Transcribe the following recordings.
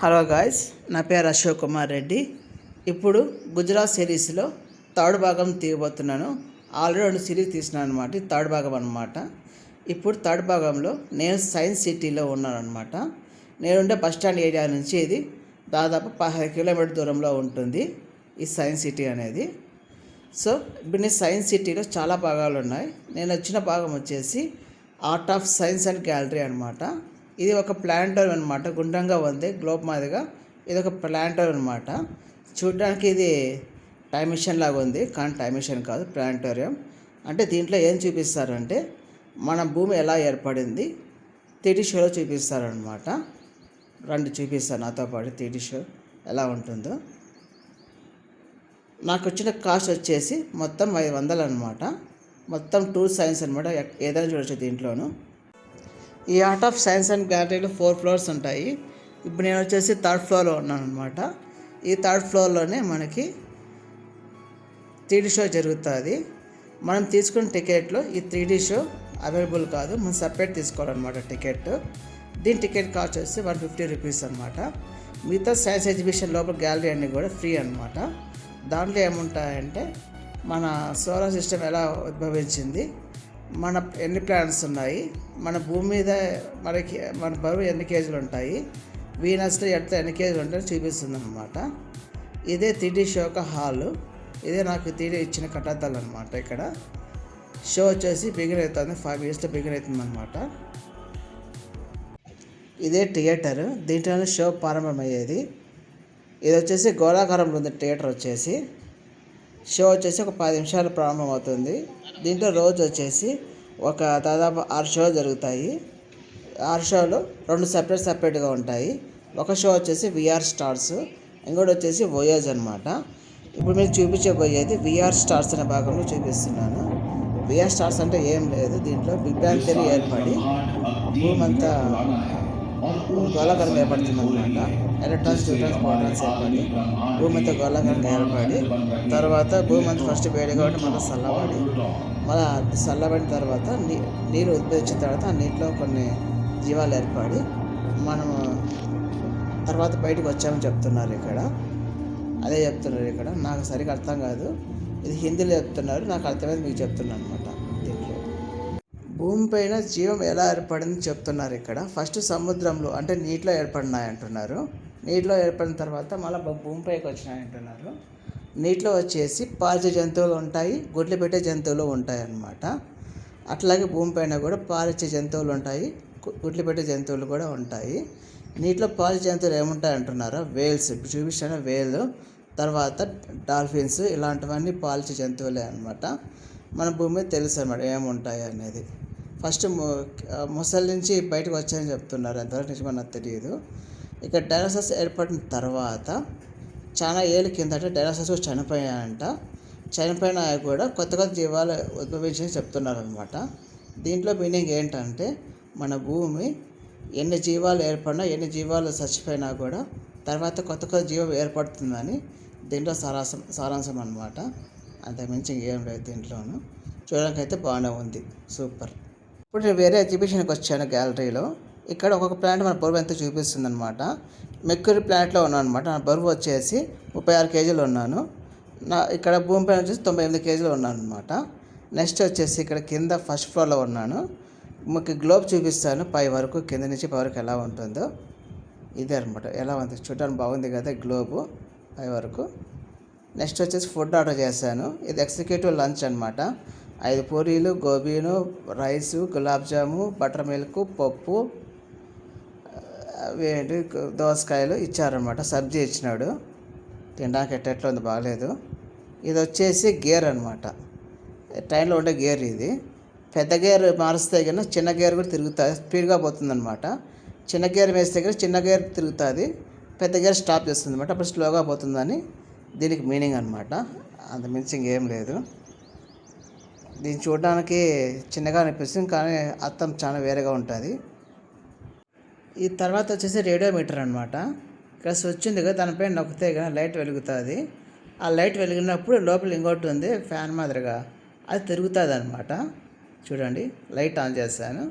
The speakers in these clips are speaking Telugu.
హలో గాయ్స్, నా పేరు అశోక్ కుమార్ రెడ్డి. ఇప్పుడు గుజరాత్ సిరీస్లో థర్డ్ భాగం తీయబోతున్నాను. ఆల్రెడీ 2 సిరీస్ తీసినాను అనమాట. ఇది థర్డ్ భాగం అనమాట. ఇప్పుడు థర్డ్ భాగంలో నేను సైన్స్ సిటీలో ఉన్నాను అనమాట. నేనుండే బస్ స్టాండ్ ఏరియా నుంచి ఇది దాదాపు 15 కిలోమీటర్ దూరంలో ఉంటుంది ఈ సైన్స్ సిటీ అనేది. సో ఇప్పుడు నేను సైన్స్ సిటీలో చాలా భాగాలు ఉన్నాయి. నేను వచ్చిన భాగం వచ్చేసి art of science and gallery అనమాట. ఇది ఒక ప్లానటోరియం అనమాట. గుండ్రంగా ఉంది, గ్లోబ్ మాదిరిగా. ఇది ఒక ప్లానటోరియం అనమాట. చూడడానికి ఇది టైం మిషన్ లాగా ఉంది, కానీ టైం మిషన్ కాదు, ప్లానటోరియం. అంటే దీంట్లో ఏం చూపిస్తారంటే మన భూమి ఎలా ఏర్పడింది 3D షోలో చూపిస్తారనమాట. చూపిస్తాను నాతో పాటు 3D షో ఎలా ఉంటుందో. నాకు వచ్చిన కాస్ట్ వచ్చేసి మొత్తం 500 అనమాట. మొత్తం టూర్ సైన్స్ అనమాట. ఏదైనా చూడవచ్చు దీంట్లోనూ. ఈ ఆర్ట్ ఆఫ్ సైన్స్ అండ్ గ్యాలరీలో 4 ఫ్లోర్స్ ఉంటాయి. ఇప్పుడు నేను వచ్చేసి 3rd ఫ్లోర్లో ఉన్నాను అనమాట. ఈ 3rd ఫ్లోర్లోనే మనకి 3D షో జరుగుతుంది. మనం తీసుకున్న టికెట్లో ఈ 3D షో అవైలబుల్ కాదు, మనం సపరేట్ తీసుకోవాలన్నమాట టికెట్. దీని టికెట్ కాస్ట్ వచ్చి 150 రూపీస్ అనమాట. మిగతా సైన్స్ ఎగ్జిబిషన్ లోపల గ్యాలరీ అన్నీ కూడా ఫ్రీ అనమాట. దాంట్లో ఏముంటాయంటే మన సోలార్ సిస్టమ్ ఎలా ఉద్భవించింది, మన ఎన్ని ప్లానెట్స్ ఉన్నాయి, మన భూమి మీద మన బరువు ఎన్ని కేజీలు ఉంటాయి, వీనస్లో ఎట్లా ఎన్ని కేజీలు ఉంటాయని చూపిస్తుంది అనమాట. ఇదే 3D షో ఒక హాలు. ఇదే నాకు 3D ఇచ్చిన కట్టద్దాలు అనమాట. ఇక్కడ షో వచ్చేసి బిగిన్ అవుతుంది, 5 yearsలో బిగిన్ అవుతుంది అనమాట. ఇదే థియేటర్, దీంట్లోనే షో ప్రారంభమయ్యేది. ఇది వచ్చేసి గోళాకారంలో ఉంది థియేటర్ వచ్చేసి. షో వచ్చేసి ఒక 10 నిమిషాలు ప్రారంభమవుతుంది. దీంట్లో రోజు వచ్చేసి ఒక దాదాపు 6 షోలు జరుగుతాయి. 6 షోలు 2 సపరేట్గా ఉంటాయి. ఒక షో వచ్చేసి విఆర్ స్టార్స్, ఇంకోటి వచ్చేసి వోయేజ్ అనమాట. ఇప్పుడు మీరు చూపించబోయేది విఆర్ స్టార్స్ అనే భాగంలో చూపిస్తున్నాను. విఆర్ స్టార్స్ అంటే ఏం లేదు, దీంట్లో బిగ్ బ్యాంగ్ థియరీ ఏర్పడి భూమి అంతా గోళాకారం ఏర్పడుతుంది అనమాట. ఎలక్ట్రాన్స్, న్యూట్రాన్స్, ప్రోటాన్స్ ఏర్పడి భూమి అంతా గోళాకారంగా ఏర్పడి తర్వాత భూమి అంతా ఫస్ట్ వేడిగా ఉండి మళ్ళీ చల్లబడిన తర్వాత నీరు ఉద్భవించిన తర్వాత ఆ నీటిలో కొన్ని జీవాలు ఏర్పడి మనము తర్వాత బయటకు వచ్చామని చెప్తున్నారు ఇక్కడ. అదే చెప్తున్నారు ఇక్కడ. నాకు సరిగ్గా అర్థం కాదు, ఇది హిందీలో చెప్తున్నారు, నాకు అర్థమైంది మీకు చెప్తున్నాను అనమాట. దీంట్లో భూమిపైన జీవం ఎలా ఏర్పడింది చెప్తున్నారు ఇక్కడ. ఫస్ట్ సముద్రంలో అంటే నీటిలో ఏర్పడినాయి అంటున్నారు. నీటిలో ఏర్పడిన తర్వాత మళ్ళీ భూమిపైకి వచ్చినాయి అంటున్నారు. నీటిలో వచ్చేసి పాలిచే జంతువులు ఉంటాయి, గుడ్లు పెట్టే జంతువులు ఉంటాయి అన్నమాట. అట్లాగే భూమిపైన కూడా పాలిచ్చే జంతువులు ఉంటాయి, గుడ్లు పెట్టే జంతువులు కూడా ఉంటాయి. నీటిలో పాలిచ్చే జంతువులు ఏముంటాయి అంటున్నారా? వేల్స్, ఇప్పుడు చూపిస్తాను. వేలు, తర్వాత డాల్ఫిన్స్, ఇలాంటివన్నీ పాలిచ్చే జంతువులే అనమాట. మన భూమి మీద తెలుసు అన్నమాట ఏముంటాయి అనేది. ఫస్ట్ ముసలి నుంచి బయటకు వచ్చాయని చెప్తున్నారు, ఎంతవరకు నిజమో నాకు తెలియదు. ఇక డైనోసార్స్ ఏర్పడిన తర్వాత చాలా ఏళ్ళ కిందట డైనోసార్స్ చనిపోయాయంట. చనిపోయిన కూడా కొత్త జీవాలు ఉద్భవించని చెప్తున్నారనమాట. దీంట్లో మీనింగ్ ఏంటంటే మన భూమి ఎన్ని జీవాలు ఏర్పడినా, ఎన్ని జీవాలు చచ్చిపోయినా కూడా తర్వాత కొత్త జీవం ఏర్పడుతుందని దీంట్లో సారాంశం అనమాట. అంతకుమించి ఏం లేదు దీంట్లోనూ. చూడడానికి అయితే బాగానే ఉంది, సూపర్. ఇప్పుడు నేను వేరే ఎగ్జిబిషన్కి వచ్చాను గ్యాలరీలో. ఇక్కడ ఒక్కొక్క ప్లానెట్ మన బరువు ఎంత చూపిస్తుంది అనమాట. మెర్క్యూరీ ప్లానెట్లో ఉన్నాను అనమాట. నా బరువు వచ్చేసి 36 కేజీలు ఉన్నాను. ఇక్కడ భూమిపైన వచ్చేసి 98 కేజీలు ఉన్నాను అనమాట. నెక్స్ట్ వచ్చేసి ఇక్కడ కింద 1st ఫ్లోర్లో ఉన్నాను. మీకు గ్లోబ్ చూపిస్తాను పై వరకు, కింద నుంచి పై వరకు ఎలా ఉంటుందో. ఇదే అనమాట, ఎలా ఉంది చూడడానికి బాగుంది కదా గ్లోబు పై వరకు. నెక్స్ట్ వచ్చేసి ఫుడ్ ఆర్డర్ చేశాను. ఇది ఎగ్జిక్యూటివ్ లంచ్ అనమాట. 5 పూరీలు, గోబీను, రైసు, గులాబ్ జాము, బటర్ మిల్క్, పప్పు, అవేంటి దోసకాయలు ఇచ్చారనమాట. సబ్జీ ఇచ్చినాడు. తినడానికి ఎట్లా ఉంది, బాగలేదు. ఇది వచ్చేసి గేర్ అనమాట, ట్రైన్లో ఉండే గేర్. ఇది పెద్ద గేర్ మారిస్తే కన్నా చిన్న గేర్ కూడా తిరుగుతుంది, స్పీడ్గా పోతుంది అనమాట. చిన్న గేర్ వేస్తే కానీ చిన్న గేర్ తిరుగుతుంది, పెద్ద గేర్ స్టాప్ చేస్తుంది అనమాట. అప్పుడు స్లోగా పోతుందని దీనికి మీనింగ్ అనమాట. అంత మించి ఇంకేం లేదు. దీన్ని చూడడానికి చిన్నగా అనిపిస్తుంది, కానీ అర్థం చాలా వేరేగా ఉంటుంది. ఈ తర్వాత వచ్చేసి రేడియోమీటర్ అనమాట. ఇక్కడ స్విచ్ ఉంది కదా, దానిపైన నొక్కితే కానీ లైట్ వెలుగుతుంది. ఆ లైట్ వెలిగినప్పుడు లోపల ఇంకోటి ఉంది ఫ్యాన్ మాదిరిగా, అది తిరుగుతుంది అనమాట. చూడండి, లైట్ ఆన్ చేస్తాను,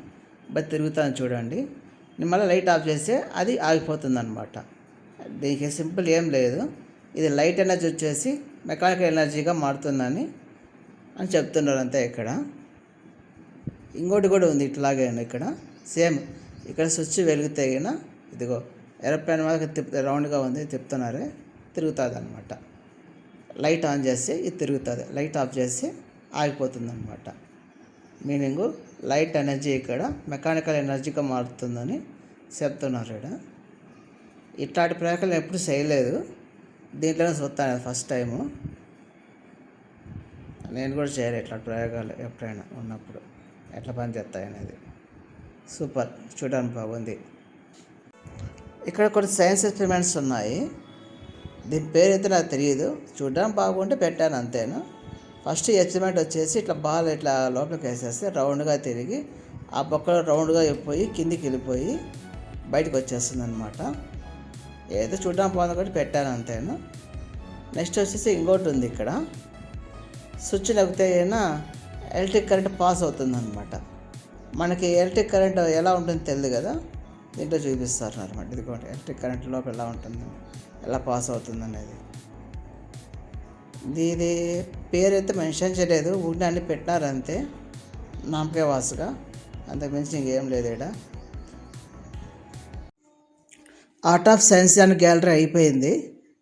బట్ తిరుగుతాను చూడండి. నేను మళ్ళీ లైట్ ఆఫ్ చేస్తే అది ఆగిపోతుంది అనమాట. దీనికి సింపుల్ ఏం లేదు. ఇది లైట్ ఎనర్జీ వచ్చేసి మెకానికల్ ఎనర్జీగా మారుతుందని చెప్తున్నారు అంతే. ఇక్కడ ఇంకోటి కూడా ఉంది ఇట్లాగే ఇక్కడ సేమ్. ఇక్కడ స్విచ్ వెలిగితే గిన ఇదిగో ఏరోప్లేన్ మీద రౌండ్గా ఉంది, తిప్పుతున్నారే తిరుగుతుంది అనమాట. లైట్ ఆన్ చేస్తే ఇది తిరుగుతుంది, లైట్ ఆఫ్ చేస్తే ఆగిపోతుంది అనమాట. మీనింగు లైట్ ఎనర్జీ ఇక్కడ మెకానికల్ ఎనర్జీగా మారుతుందని చెప్తున్నారు. ఇక్కడ ఇట్లాంటి ప్రయోగాలు ఎప్పుడు చేయలేదు, దీంట్లోనే చూస్తాను ఫస్ట్ టైము. నేను కూడా చేయలేదు ఇట్లాంటి ప్రయోగాలు, ఎప్పుడైనా ఉన్నప్పుడు ఎట్లా పని చేస్తాయి అనేది. సూపర్, చూడడానికి బాగుంది. ఇక్కడ కొన్ని సైన్స్ ఎక్స్పెరిమెంట్స్ ఉన్నాయి, దీని పేరు అయితే నాకు తెలియదు. చూడడానికి బాగుంటే పెట్టాను అంతేనా. ఫస్ట్ ఎక్స్పెరిమెంట్ వచ్చేసి ఇట్లా బాల్ ఇట్లా లోపలికి వేసేస్తే రౌండ్గా తిరిగి ఆ పక్కలో రౌండ్గా వెళ్ళిపోయి కిందికి వెళ్ళిపోయి బయటకు వచ్చేస్తుంది అనమాట. ఏదో చూడడానికి బాగుంది కాబట్టి పెట్టాను అంతేనా. నెక్స్ట్ వచ్చేసి ఇంకోటి ఉంది ఇక్కడ, స్విచ్ నొక్కితే అయినా ఎలక్ట్రిక్ కరెంట్ పాస్ అవుతుంది అనమాట. మనకి ఎలక్ట్రిక్ కరెంట్ ఎలా ఉంటుందో తెలియదు కదా, దీంట్లో చూపిస్తారు అనమాట. ఇదిగోండి ఎలక్ట్రిక్ కరెంట్ లోపల ఎలా ఉంటుంది, ఎలా పాస్ అవుతుంది అనేది. దీని పేరు అయితే మెన్షన్ చేయలేదు, ఊరిని అన్ని పెట్టినారు అంతే నామకే వాసుగా, అంతకు మించి ఇంకేం లేదు. ఇక్కడ art of science and gallery అయిపోయింది.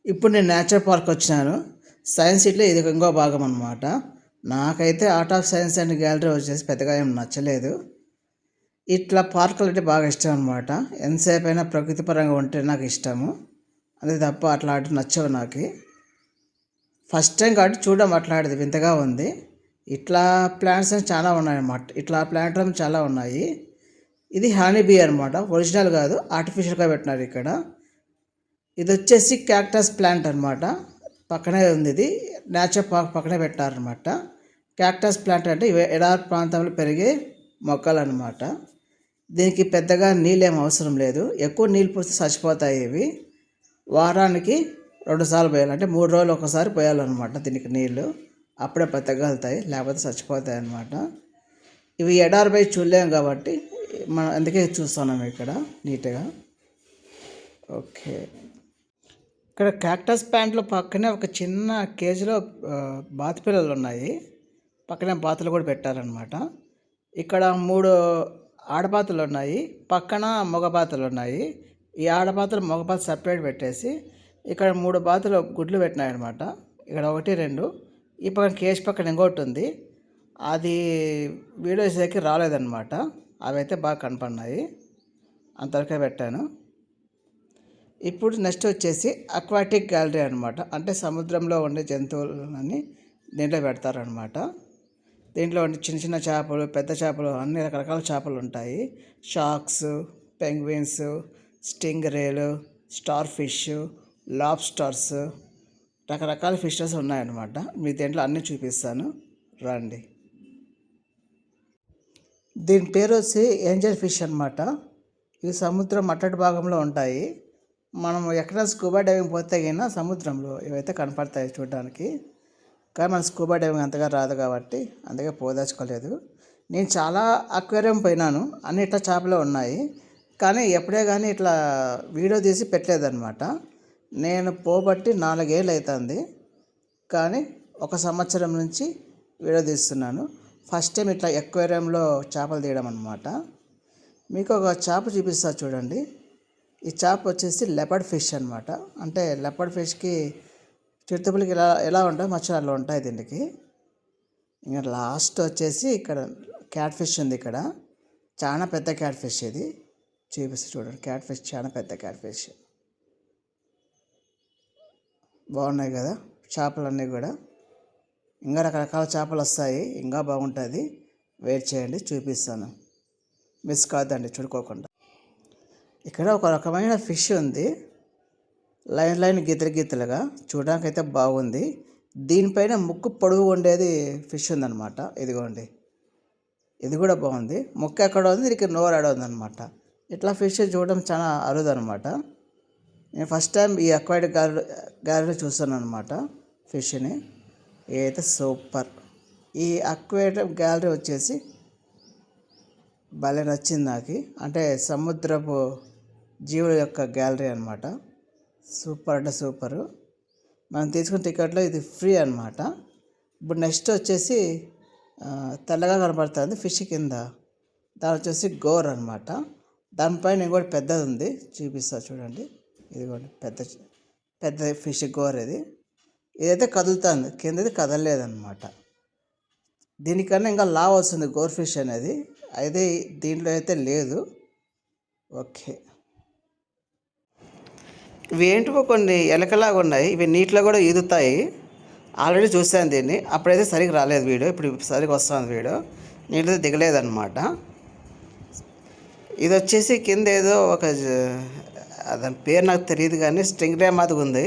ఇప్పుడు నేను నేచర్ పార్క్ వచ్చినాను. సైన్స్ సిటీలో ఇది ఇంకో భాగం అనమాట. నాకైతే art of science and gallery వచ్చేసి పెద్దగా ఏం నచ్చలేదు. ఇట్లా పార్కులు అంటే బాగా ఇష్టం అనమాట. ఎంతసేపు అయినా ప్రకృతి పరంగా ఉంటే నాకు ఇష్టము, అదే తప్ప అట్లాంటివి నచ్చవు నాకు. ఫస్ట్ టైం కాబట్టి చూడడం అట్లాంటిది వింతగా ఉంది. ఇట్లా ప్లాంట్స్ చాలా ఉన్నాయన్నమాట, ఇట్లా ప్లాంట్లు చాలా ఉన్నాయి. ఇది హనీ బీ అనమాట, ఒరిజినల్ కాదు, ఆర్టిఫిషియల్గా పెట్టినారు ఇక్కడ. ఇది వచ్చేసి క్యాక్టస్ ప్లాంట్ అనమాట, పక్కనే ఉంది. ఇది నేచర్ పార్క్ పక్కనే పెట్టారనమాట. క్యాక్టస్ ప్లాంట్ అంటే ఎడారి ప్రాంతంలో పెరిగే మొక్కలు అనమాట. దీనికి పెద్దగా నీళ్ళు ఏం అవసరం లేదు, ఎక్కువ నీళ్ళు పోస్తే చచ్చిపోతాయి ఇవి. వారానికి 2 సార్లు పోయాలి, అంటే 3 రోజులు ఒకసారి పోయాలన్నమాట దీనికి నీళ్ళు, అప్పుడే బతకగలుగుతాయి, లేకపోతే చచ్చిపోతాయి అన్నమాట. ఇవి ఎడారిపై చూడలేము కాబట్టి మనం అందుకే చూస్తున్నాం ఇక్కడ నీట్గా. ఓకే, ఇక్కడ క్యాక్టస్ ప్లాంట్లో పక్కనే ఒక చిన్న కేజీలో బాతు పిల్లలు ఉన్నాయి, పక్కనే బాతులు కూడా పెట్టారనమాట. ఇక్కడ 3 ఆడబాతులు ఉన్నాయి, పక్కన మగ బాతులు ఉన్నాయి. ఈ ఆడబాతులు మగ బాతులు సపరేట్ పెట్టేసి ఇక్కడ 3 బాతులు గుడ్లు పెట్టినాయి అనమాట. ఇక్కడ 1, 2, ఈ పక్కన కేజీ పక్కన ఇంకోటి ఉంది, అది వీడియో చేసేకి రాలేదన్నమాట. అవి అయితే బాగా కనపడినాయి, అంతవరకే పెట్టాను. ఇప్పుడు నెక్స్ట్ వచ్చేసి అక్వాటిక్ గ్యాలరీ అనమాట, అంటే సముద్రంలో ఉండే జంతువులని దీంట్లో పెడతారనమాట. దీంట్లో చిన్న చిన్న చేపలు, పెద్ద చేపలు, అన్ని రకరకాల చేపలు ఉంటాయి. షార్క్స్, పెంగ్విన్స్, స్టింగ్ రేలు, స్టార్ ఫిష్, లాబ్స్టర్స్, రకరకాల ఫిషెస్ ఉన్నాయన్నమాట. మీ దీంట్లో అన్నీ చూపిస్తాను రండి. దీని పేరు వచ్చి ఏంజల్ ఫిష్ అనమాట. ఇవి సముద్రం మట్టడి భాగంలో ఉంటాయి. మనం ఎక్కడ స్కూబా డైవింగ్ పోతే అయినా సముద్రంలో ఇవైతే కనపడతాయి చూడడానికి, కానీ మన స్కూబా డైవింగ్ అంతగా రాదు కాబట్టి అందుకే పోదాచుకోలేదు. నేను చాలా అక్వేరియం పోయినాను, అన్ని ఇట్లా చేపలే ఉన్నాయి, కానీ ఎప్పుడే కానీ ఇట్లా వీడియో తీసి పెట్టలేదన్నమాట. నేను పోబట్టి 4 ఏళ్ళు అవుతుంది, కానీ 1 సంవత్సరం నుంచి వీడియో తీస్తున్నాను. ఫస్ట్ టైం ఇట్లా అక్వేరియంలో చేపలు తీయడం అనమాట. మీకు ఒక చేప చూపిస్తా చూడండి. ఈ చేప వచ్చేసి లెపర్డ్ ఫిష్ అనమాట. అంటే లెపర్డ్ ఫిష్కి చిరుతపులకి ఎలా ఉంటాయి మచ్చలు అలా ఉంటాయి దీనికి. ఇంకా లాస్ట్ వచ్చేసి ఇక్కడ క్యాట్ ఫిష్ ఉంది. ఇక్కడ చాలా పెద్ద క్యాట్ ఫిష్, ఇది చూపిస్తే చూడండి. క్యాట్ ఫిష్ చాలా పెద్ద క్యాట్ ఫిష్, బాగున్నాయి కదా చేపలన్నీ కూడా. ఇంకా రకరకాల చేపలు వస్తాయి, ఇంకా బాగుంటుంది. వెయిట్ చేయండి, చూపిస్తాను, మిస్ కాదండి చూడుకోకుండా. ఇక్కడ ఒక రకమైన ఫిష్ ఉంది, లైన్ గీతలుగా, చూడడానికి అయితే బాగుంది. దీనిపైన ముక్కు పొడుగు ఉండేది ఫిష్ ఉందన్నమాట. ఇదిగోండి, ఇది కూడా బాగుంది. ముక్కు ఎక్కడ ఉంది, దీనికి నోరు ఆడ ఉందన్నమాట. ఇట్లా ఫిష్ చూడడం చాలా అరుదు అనమాట. నేను ఫస్ట్ టైం ఈ అక్వాటిక్ గ్యాలరీలో చూస్తాను అనమాట ఫిష్ని. ఇదైతే సూపర్. ఈ అక్వాటిక్ గ్యాలరీ వచ్చేసి భలే నచ్చింది నాకు. అంటే సముద్రపు జీవుల యొక్క గ్యాలరీ అనమాట. సూపర్ అంటే సూపరు. మనం తీసుకున్న టికెట్లో ఇది ఫ్రీ అనమాట. ఇప్పుడు నెక్స్ట్ వచ్చేసి తెల్లగా కనపడుతుంది ఫిష్ కింద, దాని వచ్చేసి గోర్ అనమాట. దానిపైన ఇంకోటి పెద్దది ఉంది, చూపిస్తా చూడండి. ఇదిగోండి పెద్ద ఫిష్ గోర్ ఇది. ఇదైతే కదులుతుంది, కిందది కదలలేదన్నమాట. దీనికన్నా ఇంకా లావ్ వస్తుంది గోర్ ఫిష్ అనేది, అయితే దీంట్లో అయితే లేదు. ఓకే, ఇవి ఏంటివో కొన్ని ఎలకలాగా ఉన్నాయి, ఇవి నీటిలో కూడా ఈదుతాయి. ఆల్రెడీ చూశాను దీన్ని, అప్పుడైతే సరిగ్గా రాలేదు వీడియో, ఇప్పుడు సరిగ్గా వస్తుంది వీడియో. నీటిలో దిగలేదన్నమాట. ఇది వచ్చేసి కింద ఏదో ఒక దాని పేరు నాకు తెలియదు కానీ స్ట్రింగ్ రే మాదిరి ఉంది.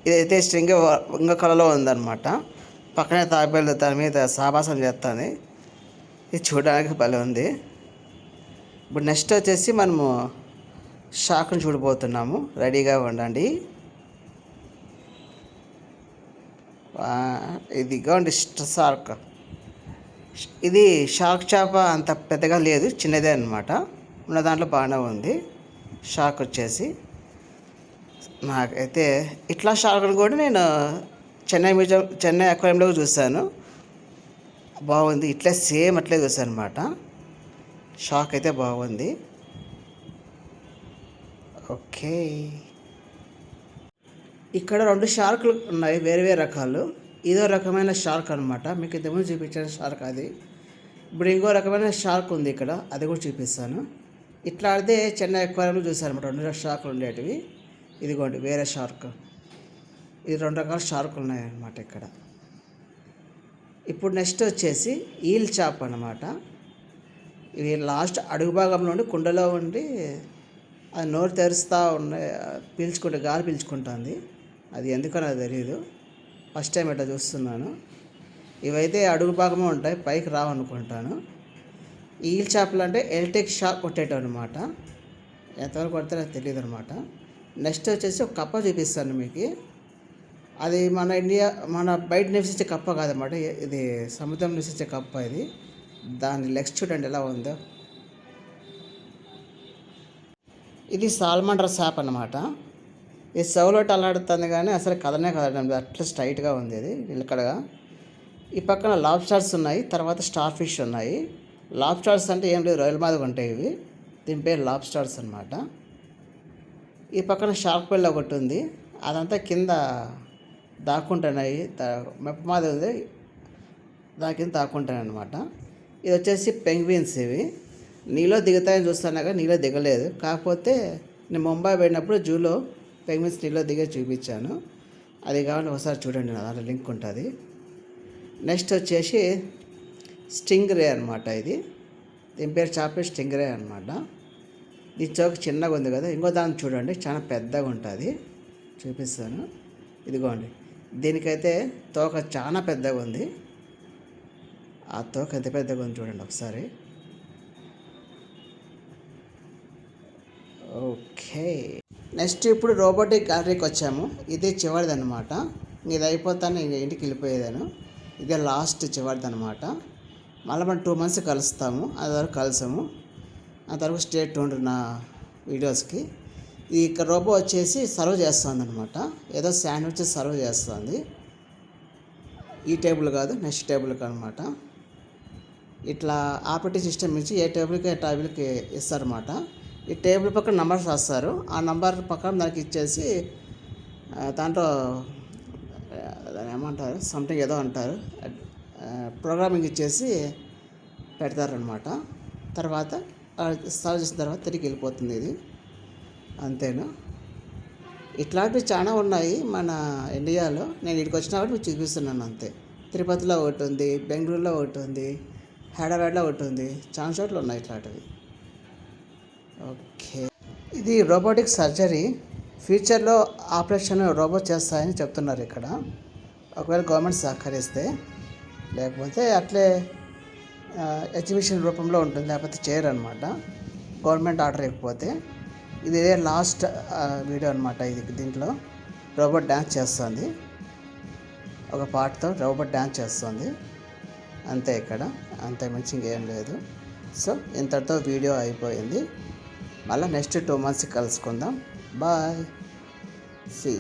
ఇదైతే స్ట్రింగ్ ఇంక కళలో ఉందన్నమాట. పక్కనే తాబేలు దాని మీద సావాసం చేస్తుంది. ఇది చూడడానికి భలే ఉంది. ఇప్పుడు నెక్స్ట్ వచ్చేసి మనము షార్క్ని చూడబోతున్నాము, రెడీగా ఉండండి. ఇదిగోండి షార్క్. ఇది షార్క్ చేప అంత పెద్దగా లేదు, చిన్నదే అనమాట. ఉన్న దాంట్లో బాగానే ఉంది. షార్క్ వచ్చేసి నాకైతే ఇట్లా షార్క్ని కూడా నేను చెన్నై అక్వేరియంలో చూశాను, బాగుంది. ఇట్లా సేమ్ అట్లే చూశాను అనమాట. షార్క్ అయితే బాగుంది. ఓకే, ఇక్కడ 2 షార్కులు ఉన్నాయి, వేరే వేరే రకాలు. ఇదో రకమైన షార్క్ అనమాట, మీకు ఇంతకుముందు చూపించిన షార్క్ అది. ఇప్పుడు ఇంకో రకమైన షార్క్ ఉంది ఇక్కడ, అది కూడా చూపిస్తాను. ఇట్లా అయితే చెన్నై అక్వేరియంలో చూసాను అనమాట, 2 షార్కులు ఉండేటివి. ఇదిగోండి వేరే షార్క్. ఇది 2 రకాల షార్కులు ఉన్నాయన్నమాట ఇక్కడ. ఇప్పుడు నెక్స్ట్ వచ్చేసి ఈల్ చేప అనమాట. ఇవి లాస్ట్ అడుగు భాగంలో ఉండి కుండలో ఉండి అది నోరు తెరుస్తూ పీల్చుకుంటే గాలి పీల్చుకుంటుంది. అది ఎందుకో నాకు తెలియదు, ఫస్ట్ టైం ఇట్లా చూస్తున్నాను. ఇవైతే అడుగు భాగమే ఉంటాయి, పైకి రావనుకుంటాను. ఈల్ చేపలు అంటే ఎలక్ట్రిక్ షాక్ కొట్టేటం అనమాట, ఎంతవరకు కొడితే నాకు తెలియదు అనమాట. నెక్స్ట్ వచ్చేసి ఒక కప్ప చూపిస్తాను మీకు. అది మన బయట నివసించే కప్ప కాదన్నమాట, ఇది సముద్రం నివసించే కప్ప. ఇది దాని లెగ్స్ చూడండి ఎలా ఉందో. ఇది సాల్మండర్ చేప అనమాట. ఇది సౌలోట్ అల్లాడుతుంది కానీ అసలు కదనే కదడం, అట్లా స్ట్రైట్గా ఉంది ఇది నిలకడగా. ఈ పక్కన లాబ్స్టర్స్ ఉన్నాయి, తర్వాత స్టార్ ఫిష్ ఉన్నాయి. లాబ్స్టర్స్ అంటే ఏం లేదు, రొయ్యల మాదిరిగా ఉంటాయి ఇవి, దీని పేరు లాబ్స్టర్స్ అనమాట. ఈ పక్కన షార్క్ పిల్ల ఒకటి ఉంది, అదంతా కింద దాక్కుంటున్నాయి, మెప్ప మాదిరి ఉంది, దాని కింద దాక్కుంటాయి అనమాట. ఇది వచ్చేసి పెంగ్విన్స్. ఇవి నీలో దిగుతాయని చూస్తున్నా కానీ నీలో దిగలేదు. కాకపోతే నేను ముంబై పోయినప్పుడు జూలో పెంగ్విన్స్ నీలో దిగే చూపించాను, అది కావాలంటే ఒకసారి చూడండి, నా దాంట్లో లింక్ ఉంటుంది. నెక్స్ట్ వచ్చేసి స్టింగ్ రే అనమాట. దీని పేరు చేప స్టింగ్ రే అనమాట. దీని చౌక చిన్నగా ఉంది కదా, ఇంకో దాన్ని చూడండి చాలా పెద్దగా ఉంటుంది, చూపిస్తాను. ఇదిగోండి, దీనికైతే తోక చాలా పెద్దగా ఉంది. ఆ తోక ఎంత పెద్దగా ఉంది చూడండి ఒకసారి. ఓకే, నెక్స్ట్ ఇప్పుడు రోబోటిక్ గ్యాలరీకి వచ్చాము. ఇది చివరిది అనమాట, ఇది అయిపోతాను ఇంక ఇంటికి వెళ్ళిపోయేదాను. ఇదే లాస్ట్ చివరిది అనమాట. మళ్ళీ మనం 2 months కలుస్తాము, అది వరకు కలిసాము. అంతవరకు స్టే ట్యూన్డ్ నా వీడియోస్కి. ఈ రోబో వచ్చేసి సర్వ్ చేస్తుంది అనమాట, ఏదో శాండ్విచ్ సర్వ్ చేస్తుంది. ఈ టేబుల్ కాదు, నెక్స్ట్ టేబుల్కి అనమాట. ఇట్లా ఆపరేటింగ్ సిస్టమ్ ఇచ్చి ఏ టేబుల్కి ఏ టేబుల్కి ఇస్తారన్నమాట. ఈ టేబుల్ పక్కన నంబర్స్ రాస్తారు, ఆ నంబర్ పక్కన దానికి ఇచ్చేసి దాంట్లో దాన్ని ఏమంటారు, సంథింగ్ ఏదో అంటారు, ప్రోగ్రామింగ్ ఇచ్చేసి పెడతారనమాట. తర్వాత సర్వ్ చేసిన తర్వాత తిరిగి వెళ్ళిపోతుంది ఇది, అంతేనా. ఇట్లాంటివి చాలా ఉన్నాయి మన ఇండియాలో. నేను ఇక్కడికి వచ్చినప్పుడు మీకు చూపిస్తున్నాను అంతే. తిరుపతిలో ఒకటి ఉంది, బెంగళూరులో ఒకటి ఉంది, హైదరాబాద్లో ఒకటి ఉంది, చాలా చోట్ల ఉన్నాయి ఇట్లాంటివి. ఓకే, ఇది రోబోటిక్ సర్జరీ. ఫ్యూచర్లో ఆపరేషన్ రోబోట్ చేస్తాయని చెప్తున్నారు ఇక్కడ, ఒకవేళ గవర్నమెంట్ సహకరిస్తే. లేకపోతే అట్లే ఎగ్జిబిషన్ రూపంలో ఉంటుంది, లేకపోతే చేయరు అనమాట గవర్నమెంట్ ఆర్డర్ ఇవ్వకపోతే. ఇది లాస్ట్ వీడియో అనమాట. దీంట్లో రోబోట్ డ్యాన్స్ చేస్తుంది, ఒక పాటతో రోబోట్ డ్యాన్స్ చేస్తుంది అంతే. ఇక్కడ అంతే, మించి ఇంకేం లేదు. సో ఇంతటితో వీడియో అయిపోయింది. మళ్ళీ నెక్స్ట్ 2 months కలుసుకుందాం. బాయ్. సీ